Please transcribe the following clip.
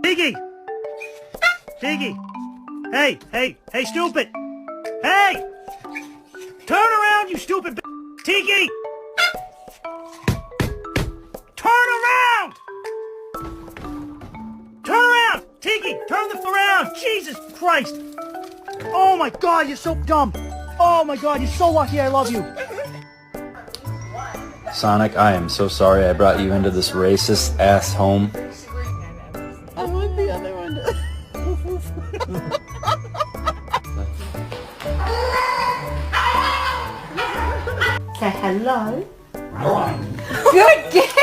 Tiggy! Tiggy! Hey, hey, hey, stupid! Hey! Turn around, you stupid Tiggy! Turn around! Turn around! Tiggy, turn the around! Jesus Christ! Oh my God, you're so dumb! Oh my God, you're so lucky I love you! Sonic, I am so sorry I brought you into this racist ass home. I want the other one to... Say hello. Good girl!